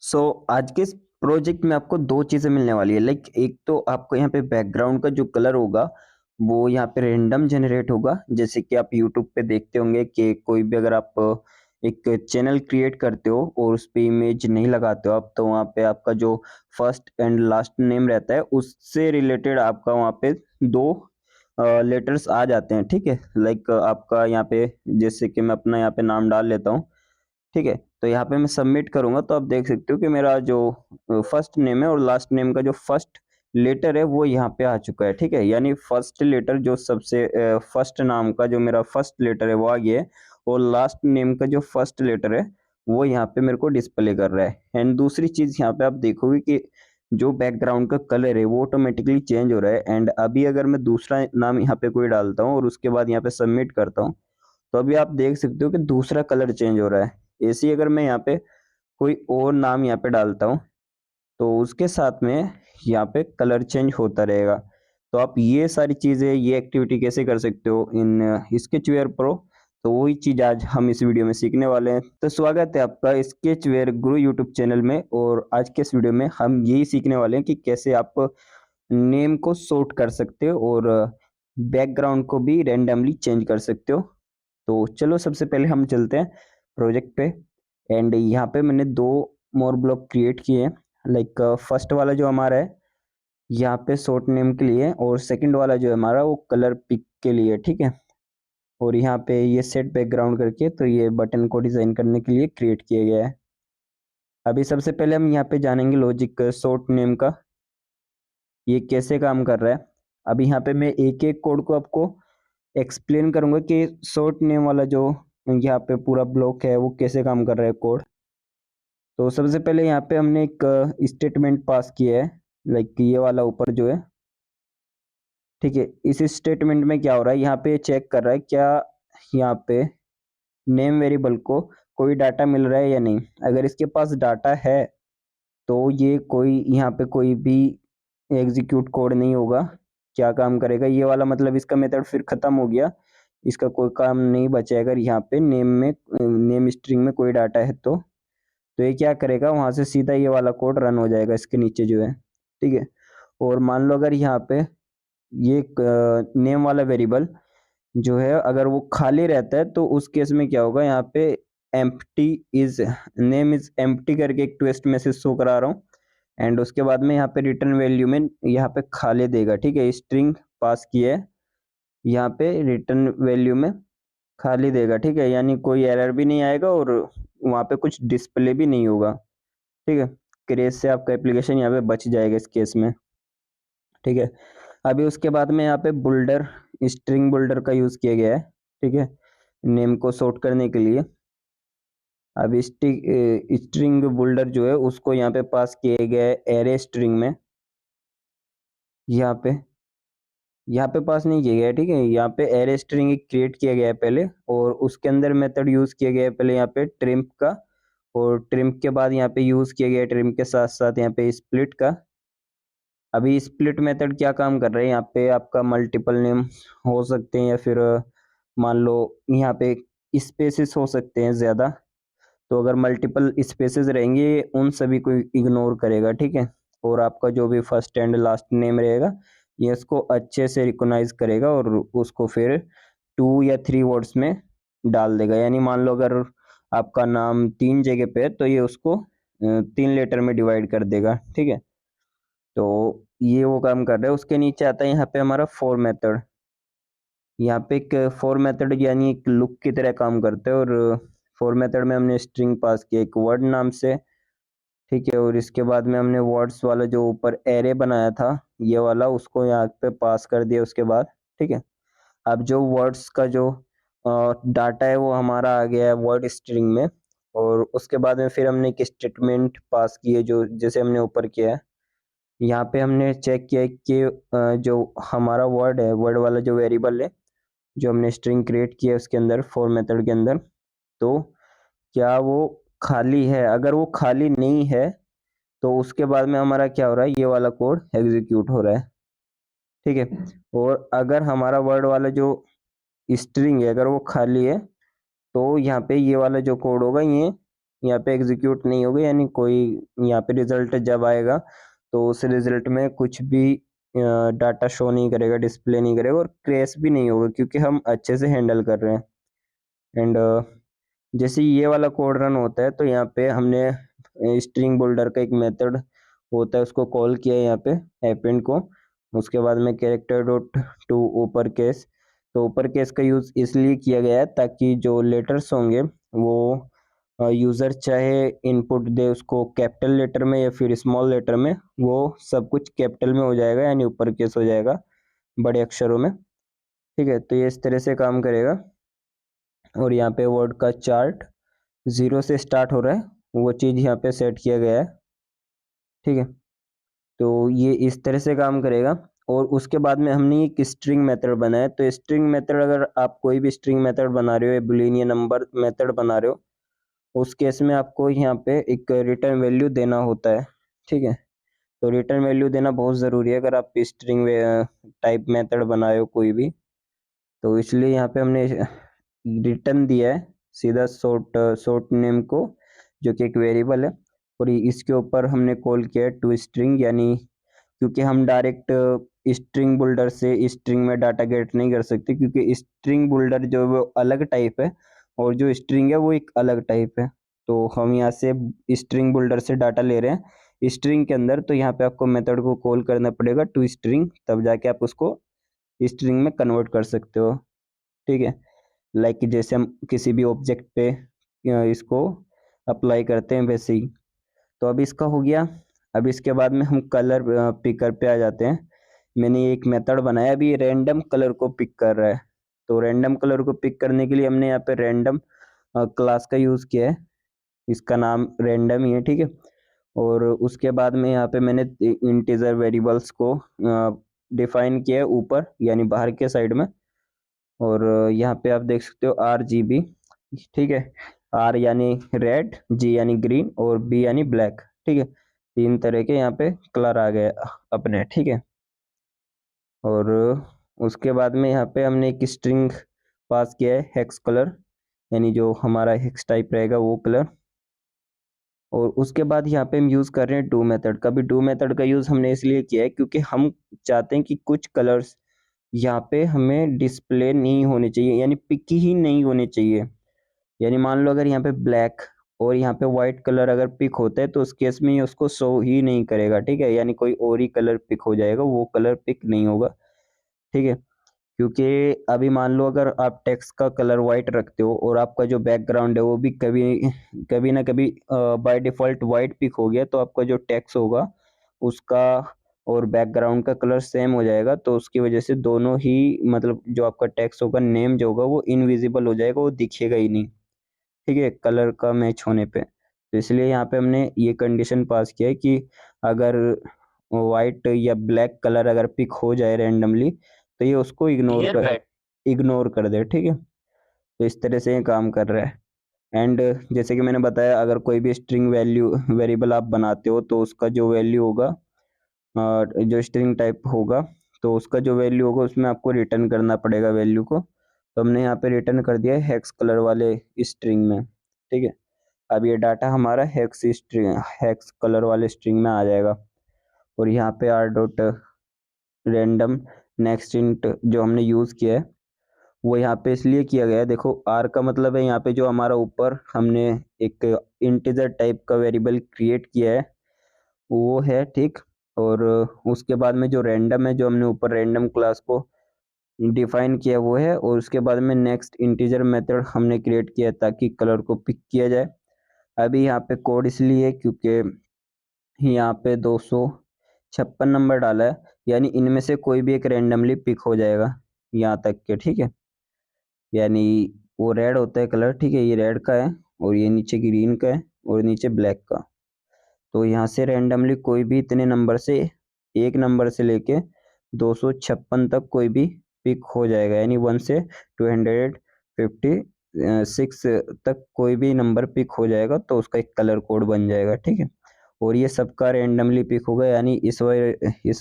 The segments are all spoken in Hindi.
आज के इस प्रोजेक्ट में आपको 2 चीज़ें मिलने वाली है। लाइक एक तो आपको यहाँ पे बैकग्राउंड का जो कलर होगा, वो यहाँ पे रैंडम जनरेट होगा। जैसे कि आप यूट्यूब पे देखते होंगे कि कोई भी अगर आप एक चैनल क्रिएट करते हो और उस पे इमेज नहीं लगाते हो आप, तो वहाँ पे आपका जो फर्स्ट एंड लास्ट नेम रहता है, उससे रिलेटेड आपका वहाँ पे 2 लेटर्स आ जाते हैं, ठीक है? लाइक आपका यहाँ पे जैसे कि मैं अपना यहाँ पे नाम डाल लेता हूँ। ठीक है? तो यहाँ पे मैं सबमिट करूँगा तो आप देख सकते हो कि मेरा जो फर्स्ट नेम है और लास्ट नेम का जो फर्स्ट लेटर है वो यहाँ पे आ चुका है, ठीक है? यानी फर्स्ट लेटर जो सबसे फर्स्ट नाम का जो मेरा फर्स्ट लेटर है वो आ गया है और लास्ट नेम का जो फर्स्ट लेटर है वो यहाँ पे मेरे को डिस्प्ले कर रहा है। एंड दूसरी चीज़ यहाँ पे आप देखोगे कि जो बैकग्राउंड का कलर है वो ऑटोमेटिकली चेंज हो रहा है। एंड अभी अगर मैं दूसरा नाम यहाँ पे कोई डालता हूँ और उसके बाद यहाँ पे सबमिट करता हूँ, तो अभी आप देख सकते हो कि दूसरा कलर चेंज हो रहा है। ऐसे ही अगर मैं यहाँ पे कोई और नाम यहाँ पे डालता हूँ, तो उसके साथ में यहाँ पे कलर चेंज होता रहेगा। तो आप ये सारी चीज़ें, ये एक्टिविटी कैसे कर सकते हो इन स्केचवेयर प्रो, तो वही चीज़ आज हम इस वीडियो में सीखने वाले हैं। तो स्वागत है आपका स्केचवेयर गुरु यूट्यूब चैनल में और आज के इस वीडियो में हम यही सीखने वाले हैं कि कैसे आप नेम को सॉर्ट कर सकते हो और बैकग्राउंड को भी रैंडमली चेंज कर सकते हो। तो चलो सबसे पहले हम चलते हैं प्रोजेक्ट पे। एंड यहाँ पे मैंने 2 मोर ब्लॉक क्रिएट किए हैं। लाइक फर्स्ट वाला जो हमारा है यहाँ पे शॉर्ट नेम के लिए और सेकंड वाला जो है हमारा वो कलर पिक के लिए, ठीक है? और यहाँ पे ये सेट बैकग्राउंड करके तो ये बटन को डिजाइन करने के लिए क्रिएट किया गया है। अभी सबसे पहले हम यहाँ पे जानेंगे लॉजिक शॉर्ट नेम का, ये कैसे काम कर रहा है। अभी यहाँ पे मैं एक-एक कोड को आपको एक्सप्लेन करूँगा कि शॉर्ट नेम वाला जो यहाँ पे पूरा ब्लॉक है वो कैसे काम कर रहा है कोड। तो सबसे पहले यहाँ पे हमने एक स्टेटमेंट पास किया है, लाइक ये वाला ऊपर जो है, ठीक है? इस स्टेटमेंट में क्या हो रहा है, यहाँ पे चेक कर रहा है क्या यहाँ पे नेम वेरिएबल को कोई डाटा मिल रहा है या नहीं। अगर इसके पास डाटा है तो ये कोई यहाँ पे कोई भी एग्जीक्यूट कोड नहीं होगा। क्या काम करेगा ये वाला, मतलब इसका मेथड फिर खत्म हो गया, इसका कोई काम नहीं बचा अगर यहाँ पे नेम स्ट्रिंग में कोई डाटा है तो ये क्या करेगा, वहां से सीधा ये वाला कोड रन हो जाएगा इसके नीचे जो है, ठीक है? और मान लो अगर यहाँ पे ये नेम वाला वेरिएबल जो है अगर वो खाली रहता है तो उस केस में क्या होगा, यहाँ पे empty is name is empty करके एक ट्वेस्ट मैसेज शो करा रहा हूँ। एंड उसके बाद में यहाँ पे रिटर्न वैल्यू में यहाँ पे खाली देगा, ठीक है? स्ट्रिंग पास किया है, यहाँ पे रिटर्न वैल्यू में खाली देगा, ठीक है? यानी कोई एरर भी नहीं आएगा और वहाँ पे कुछ डिस्प्ले भी नहीं होगा, ठीक है? क्रैश से आपका एप्लीकेशन यहाँ पे बच जाएगा इस केस में, ठीक है? अभी उसके बाद में यहाँ पे बुल्डर स्ट्रिंग बुल्डर का यूज़ किया गया है, ठीक है? नेम को सॉर्ट करने के लिए। अब स्ट्रिंग बुल्डर जो है उसको यहाँ पे पास किया गया है एरे स्ट्रिंग में, यहाँ पे पास नहीं किया गया है, ठीक है? यहाँ पे एरे स्ट्रिंग क्रिएट किया गया है पहले और उसके अंदर मेथड यूज़ किया गया है पहले यहाँ पे ट्रिम का, और ट्रिम के बाद यहाँ पे यूज़ किया गया है ट्रिम के साथ-साथ यहाँ पे स्प्लिट का। अभी स्प्लिट मेथड क्या काम कर रहा है, यहाँ पे आपका मल्टीपल नेम हो सकते हैं या फिर मान लो यहाँ पे स्पेसेस हो सकते हैं ज़्यादा। तो अगर मल्टीपल स्पेसेस रहेंगे ये उन सभी को इग्नोर करेगा, ठीक है? और आपका जो भी फर्स्ट एंड लास्ट नेम रहेगा ये इसको अच्छे से रिकॉग्नाइज करेगा और उसको फिर 2 या 3 वर्ड्स में डाल देगा। यानी मान लो अगर आपका नाम 3 जगह पे है तो ये उसको 3 लेटर में डिवाइड कर देगा, ठीक है? तो ये वो काम कर रहा है। उसके नीचे आता है यहाँ पे हमारा फॉर मेथड। यहाँ पे एक फॉर मेथड यानी एक लूप की तरह काम करता है और फॉर मेथड में हमने स्ट्रिंग पास किया एक वर्ड नाम से, ठीक है? और इसके बाद में हमने वर्ड्स वाला जो ऊपर एरे बनाया था ये वाला उसको यहाँ पे पास कर दिया उसके बाद, ठीक है? अब जो वर्ड्स का जो डाटा है वो हमारा आ गया है वर्ड स्ट्रिंग में और उसके बाद में फिर हमने एक स्टेटमेंट पास की है जो जैसे हमने ऊपर किया है। यहाँ पे हमने चेक किया है कि जो हमारा वर्ड है, वर्ड वाला जो वेरिएबल है, जो हमने स्ट्रिंग क्रिएट किया है उसके अंदर फॉर मेथड के अंदर, तो क्या वो खाली है? अगर वो खाली नहीं है तो उसके बाद में हमारा क्या हो रहा है, ये वाला कोड एग्जीक्यूट हो रहा है, ठीक है? और अगर हमारा वर्ड वाला जो स्ट्रिंग है अगर वो खाली है तो यहाँ पे ये वाला जो कोड होगा ये यहाँ पे एग्जीक्यूट नहीं होगा, यानी कोई यहाँ पे रिजल्ट जब आएगा तो उस रिजल्ट में कुछ भी डाटा शो नहीं करेगा, डिस्प्ले नहीं करेगा और क्रैश भी नहीं होगा क्योंकि हम अच्छे से हैंडल कर रहे हैं। एंड जैसे ये वाला कोड रन होता है तो यहाँ पे हमने स्ट्रिंग बुल्डर का एक मेथड होता है उसको कॉल किया है यहाँ पे अपेंड को। उसके बाद में कैरेक्टर डॉट टू ऊपर केस, तो ऊपर केस का यूज इसलिए किया गया है ताकि जो लेटर्स होंगे वो यूजर चाहे इनपुट दे उसको कैपिटल लेटर में या फिर स्मॉल लेटर में, वो सब कुछ कैपिटल में हो जाएगा यानी ऊपर केस हो जाएगा बड़े अक्षरों में। ठीक है, तो ये इस तरह से काम करेगा। और यहाँ पे वर्ड का चार्ट 0 से स्टार्ट हो रहा है, वो चीज़ यहाँ पे सेट किया गया है। ठीक है, तो ये इस तरह से काम करेगा। और उसके बाद में हमने एक स्ट्रिंग मेथड बनाया, तो स्ट्रिंग मेथड अगर आप कोई भी स्ट्रिंग मेथड बना रहे हो या बुलियन नंबर मेथड बना रहे हो, उस केस में आपको यहाँ पे एक रिटर्न वैल्यू देना होता है। ठीक है, तो रिटर्न वैल्यू देना बहुत ज़रूरी है अगर आप स्ट्रिंग टाइप मेथड बनाए हो कोई भी, तो इसलिए यहाँ पे हमने रिटर्न दिया है सीधा शॉर्ट नेम को, जो कि एक वेरिएबल है। और इसके ऊपर हमने कॉल किया है टू स्ट्रिंग, यानी क्योंकि हम डायरेक्ट स्ट्रिंग बुल्डर से स्ट्रिंग में डाटा गेट नहीं कर सकते क्योंकि स्ट्रिंग बुल्डर जो वो अलग टाइप है और जो स्ट्रिंग है वो एक अलग टाइप है। तो हम यहाँ से स्ट्रिंग बुल्डर से डाटा ले रहे हैं स्ट्रिंग के अंदर, तो यहाँ पे आपको मेथड को कॉल करना पड़ेगा टू स्ट्रिंग, तब जाके आप उसको स्ट्रिंग में कन्वर्ट कर सकते हो। ठीक है, लाइक जैसे हम किसी भी ऑब्जेक्ट पे इसको अप्लाई करते हैं वैसे ही। तो अब इसका हो गया। अब इसके बाद में हम कलर पिकर पे आ जाते हैं। मैंने एक मेथड बनाया, अभी रैंडम कलर को पिक कर रहा है। तो रैंडम कलर को पिक करने के लिए हमने यहाँ पे रैंडम क्लास का यूज़ किया है, इसका नाम रैंडम ही है। ठीक है, और उसके बाद में यहाँ पे मैंने इंटीजर वेरिएबल्स को डिफाइन किया है ऊपर यानी बाहर के साइड में। और यहाँ पे आप देख सकते हो RGB। ठीक है, R यानी रेड, G यानी ग्रीन और B यानी ब्लैक। ठीक है, 3 तरह के यहाँ पे कलर आ गए अपने। ठीक है, और उसके बाद में यहाँ पे हमने एक स्ट्रिंग पास किया है हेक्स कलर, यानी जो हमारा हेक्स टाइप रहेगा वो कलर। और उसके बाद यहाँ पे हम यूज़ कर रहे हैं डू मेथड का। भी डू मेथड का यूज़ हमने इसलिए किया है क्योंकि हम चाहते हैं कि कुछ कलर्स यहाँ पे हमें डिस्प्ले नहीं होने चाहिए, यानी पिक ही नहीं होने चाहिए। यानी मान लो अगर यहाँ पे ब्लैक और यहाँ पे व्हाइट कलर अगर पिक होता है तो उस केस में ये उसको शो ही नहीं करेगा। ठीक है, यानी कोई और ही कलर पिक हो जाएगा, वो कलर पिक नहीं होगा। ठीक है, क्योंकि अभी मान लो अगर आप टेक्स्ट का कलर वाइट रखते हो और आपका जो बैकग्राउंड है वो भी कभी कभी ना कभी बाय डिफॉल्ट वाइट पिक हो गया, तो आपका जो टेक्स्ट होगा उसका और बैकग्राउंड का कलर सेम हो जाएगा, तो उसकी वजह से दोनों ही मतलब जो आपका टेक्स्ट होगा, नेम जो होगा वो इनविजिबल हो जाएगा, वो दिखेगा ही नहीं। ठीक है, कलर का मैच होने पे। तो इसलिए यहाँ पे हमने ये कंडीशन पास किया है कि अगर वाइट या ब्लैक कलर अगर पिक हो जाए रैंडमली तो ये उसको इग्नोर कर दे। ठीक है, तो इस तरह से ये काम कर रहा है। एंड जैसे कि मैंने बताया अगर कोई भी स्ट्रिंग वैल्यू वेरिएबल आप बनाते हो तो उसका जो वैल्यू होगा जो स्ट्रिंग टाइप होगा तो उसका जो वैल्यू होगा उसमें आपको रिटर्न करना पड़ेगा वैल्यू को। तो हमने यहाँ पे रिटर्न कर दिया है हेक्स कलर वाले स्ट्रिंग में। ठीक है, अब ये डाटा हमारा हेक्स कलर वाले स्ट्रिंग में आ जाएगा। और यहाँ पे R dot random next int जो हमने यूज़ किया है वो यहाँ पे इसलिए किया गया है, देखो आर का मतलब है यहाँ पे जो हमारा ऊपर हमने एक इंटीजर टाइप का वेरिएबल क्रिएट किया है वो है। ठीक, और उसके बाद में जो रैंडम है जो हमने ऊपर रैंडम क्लास को डिफाइन किया वो है, और उसके बाद में नेक्स्ट इंटीजर मेथड हमने क्रिएट किया ताकि कलर को पिक किया जाए। अभी यहाँ पे कोड इसलिए क्योंकि यहाँ पे 256 नंबर डाला है, यानी इनमें से कोई भी एक रैंडमली पिक हो जाएगा यहाँ तक के। ठीक है, यानी वो रेड होता है कलर। ठीक है, ये रेड का है और ये नीचे ग्रीन का है और नीचे ब्लैक का। तो यहाँ से रैंडमली कोई भी इतने नंबर से एक नंबर से लेके 256 तक कोई भी पिक हो जाएगा, यानी 1 से 256 तक कोई भी नंबर पिक हो जाएगा तो उसका एक कलर कोड बन जाएगा। ठीक है, और ये सबका रैंडमली पिक होगा, यानी इस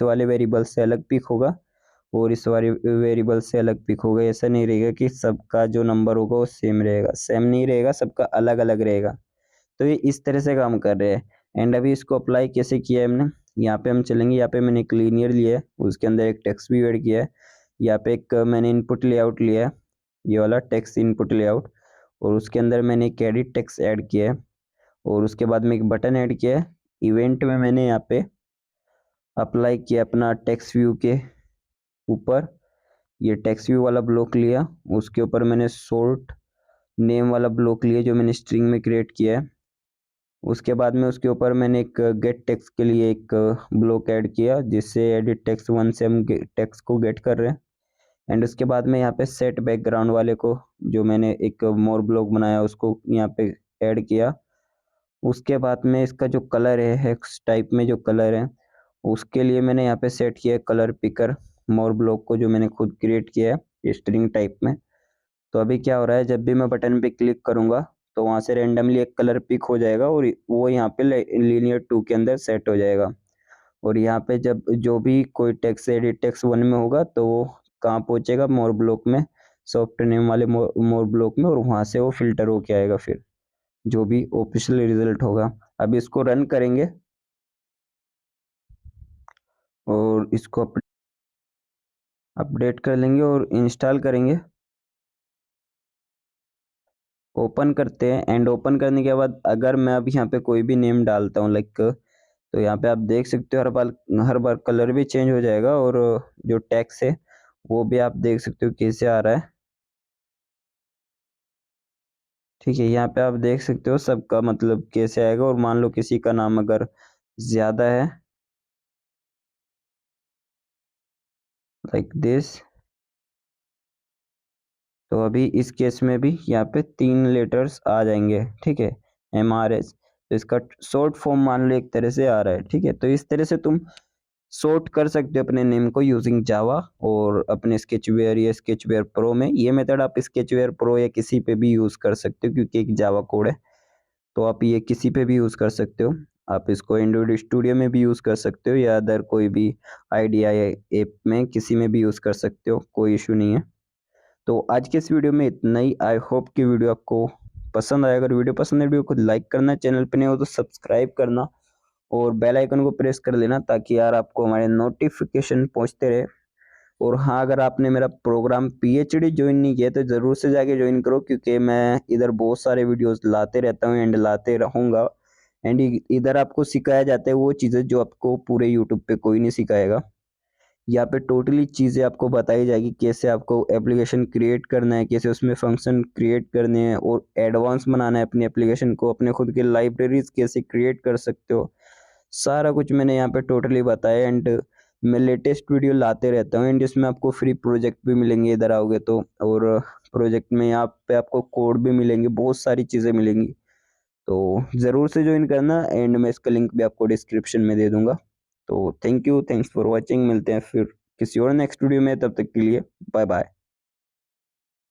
वाले वेरिएबल से अलग पिक होगा और इस वाले वेरिएबल से अलग पिक होगा। ऐसा नहीं रहेगा कि सबका जो नंबर होगा वो सेम रहेगा, सेम नहीं रहेगा, सबका अलग अलग रहेगा। तो ये इस तरह से काम कर रहे हैं। एंड अभी इसको अप्लाई कैसे किया है हमने, यहाँ पे हम चलेंगे, यहाँ पे मैंने एक लीनियर लिया है, उसके अंदर एक टेक्स्ट भी ऐड किया है। यहाँ पे एक मैंने इनपुट लेआउट लिया है, ये वाला टेक्स्ट इनपुट लेआउट, और उसके अंदर मैंने एक एडिट टेक्स्ट ऐड किया है, और उसके बाद में एक बटन ऐड किया है। इवेंट में मैंने यहाँ पे अप्लाई किया अपना टेक्स्ट व्यू के ऊपर, ये टेक्स्ट व्यू वाला ब्लॉक लिया, उसके ऊपर मैंने शॉर्ट नेम वाला ब्लॉक लिया जो मैंने स्ट्रिंग में क्रिएट किया है। उसके बाद में उसके ऊपर मैंने एक गेट टेक्स्ट के लिए एक ब्लॉक ऐड किया, जिससे एडिट टेक्स्ट 1 से हम टेक्स्ट को गेट कर रहे हैं। एंड उसके बाद में यहाँ पे सेट बैकग्राउंड वाले को, जो मैंने एक मोर ब्लॉक बनाया उसको यहाँ पे ऐड किया। उसके बाद में इसका जो कलर है, हेक्स टाइप में जो कलर है, उसके लिए मैंने यहाँ पे सेट किया है कलर पिकर मोर ब्लॉक को, जो मैंने खुद क्रिएट किया है स्ट्रिंग टाइप में। तो अभी क्या हो रहा है, जब भी मैं बटन पे क्लिक करूंगा तो वहां से रेंडमली एक कलर पिक हो जाएगा, और वो यहाँ पे लीनियर 2 के अंदर सेट हो जाएगा। और यहाँ पे जब जो भी कोई टेक्स्ट एडिट टेक्स्ट 1 में होगा तो वो कहाँ पहुंचेगा, मोर ब्लॉक में, सॉफ्ट नेम वाले मोर ब्लॉक में, और वहां से वो फिल्टर होके आएगा फिर जो भी ऑफिशियल रिजल्ट होगा। अब इसको रन करेंगे और इसको अपडेट कर लेंगे और इंस्टॉल करेंगे। ओपन करते हैं, एंड ओपन करने के बाद अगर मैं अब यहाँ पे कोई भी नेम डालता हूँ लाइक, तो यहाँ पे आप देख सकते हो हर बार कलर भी चेंज हो जाएगा, और जो टेक्स्ट है वो भी आप देख सकते हो कैसे आ रहा है। ठीक है, यहाँ पे आप देख सकते हो सबका मतलब कैसे आएगा। और मान लो किसी का नाम अगर ज्यादा है लाइक दिस, तो अभी इस केस में भी यहाँ पे 3 लेटर्स आ जाएंगे। ठीक है, MRS, तो इसका शॉर्ट फॉर्म मान लो एक तरह से आ रहा है। ठीक है, तो इस तरह से तुम शॉर्ट कर सकते हो अपने नेम को यूजिंग जावा, और अपने स्केचवेयर या स्केचवेयर प्रो में। ये मेथड आप स्केचवेयर प्रो या किसी पे भी यूज कर सकते हो, क्योंकि एक जावा कोड है, तो आप ये किसी पे भी यूज कर सकते हो। आप इसको एंड्रॉइड स्टूडियो में भी यूज कर सकते हो, या अदर कोई भी आइडिया ऐप में किसी में भी यूज कर सकते हो, कोई इशू नहीं है। तो आज के इस वीडियो में इतना ही। आई होप कि वीडियो आपको पसंद आया। अगर वीडियो पसंद है, वीडियो को लाइक करना, चैनल पे नहीं हो तो सब्सक्राइब करना, और बेल आइकन को प्रेस कर लेना, ताकि यार आपको हमारे नोटिफिकेशन पहुंचते रहे। और हाँ, अगर आपने मेरा प्रोग्राम PhD ज्वाइन नहीं किया तो जरूर से जाके ज्वाइन करो, क्योंकि मैं इधर बहुत सारे वीडियोस लाते रहता हूँ एंड लाते रहूंगा। एंड इधर आपको सिखाया जाता है वो चीज़ें जो आपको पूरे यूट्यूब पे कोई नहीं सिखाएगा। यहाँ पे टोटली चीज़ें आपको बताई जाएगी, कैसे आपको एप्लीकेशन क्रिएट करना है, कैसे उसमें फंक्शन क्रिएट करने हैं, और एडवांस बनाना है अपनी एप्लीकेशन को, अपने खुद के लाइब्रेरीज कैसे क्रिएट कर सकते हो। सारा कुछ मैंने यहाँ पे टोटली बताया। एंड मैं लेटेस्ट वीडियो लाते रहता हूँ, एंड इसमें आपको फ्री प्रोजेक्ट भी मिलेंगे इधर आओगे तो, और प्रोजेक्ट में यहाँ पे आपको कोड भी मिलेंगे, बहुत सारी चीज़ें मिलेंगी। तो ज़रूर से ज्वाइन करना, एंड मैं इसका लिंक भी आपको डिस्क्रिप्शन में दे दूंगा। तो thank you, thanks for watching. मिलते हैं फिर किसी और नेक्स्ट वीडियो में, तब तक के लिए बाय बाय।